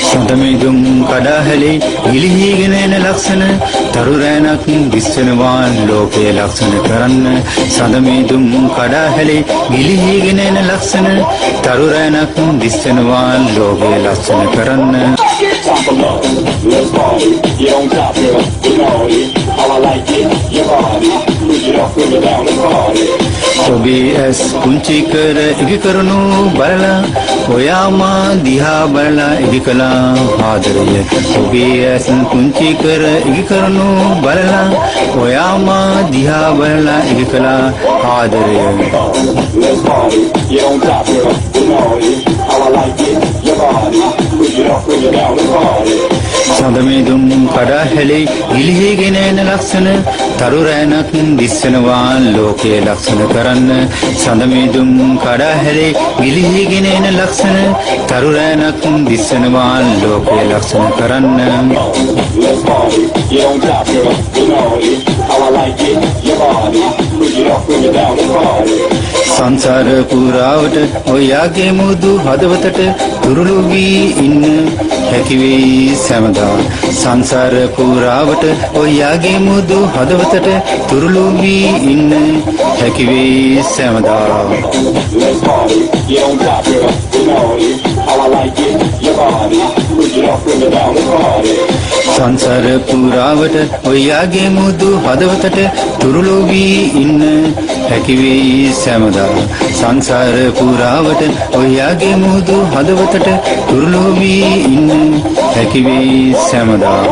සඳමිදුම් කඩාහැලි ගිලිහිගෙන එන ලක්ෂණ තරු රැණක් දිස්සනවා ලෝකයේ ලක්ෂණ කරන්න සඳමිදුම් කඩාහැලි ගිලිහිගෙන එන ලක්ෂණ තරු රැණක් දිස්සනවා ලෝකයේ ලක්ෂණ කරන්න ඔබේ ඇස් පුංචි කර ඉගි කරනු බලලා ඔයාමා දිහා බලලා ඉගි කළා ආදරය ඔබේ ඇස් පුංචි කර ඉගි කරනු බලලා ඔයාමා දිහා බලලා ඉගි කළා ආදරය සඳමිදුම් කඩාහැලි ගිලිහිගෙන එන ලක්ෂණ තරු රැණක් දිස්සනවා ලෝකයේ ලක්ෂණ කරන්න සඳමිදුම් කඩාහැලි ගිලිහිගෙන එන ලක්ෂණ තරු රැණක් දිස්සනවා ලෝකයේ ලක්ෂණ කරන්න සංසාර පුරාවට ඔයාගේ මුදු හදවතට තුරුළු වී ඉන්න හැකි වෙයි සෑමදා සංසාර පුරාවට ඔයාගේ මුදු හදවතට තුරුළු වී ඉන්න හැකි වෙයි සෑමදා සංසාර පුරාවට ඔයාගේ මුදු හදවතට තුරුළු වී ඉන්න හැකි වෙයි සෑමදා සංසාර පුරාවට ඔයාගේ මුදු හදවතට තුරුළු වී ඉන්න හැකි වෙයි සෑමදා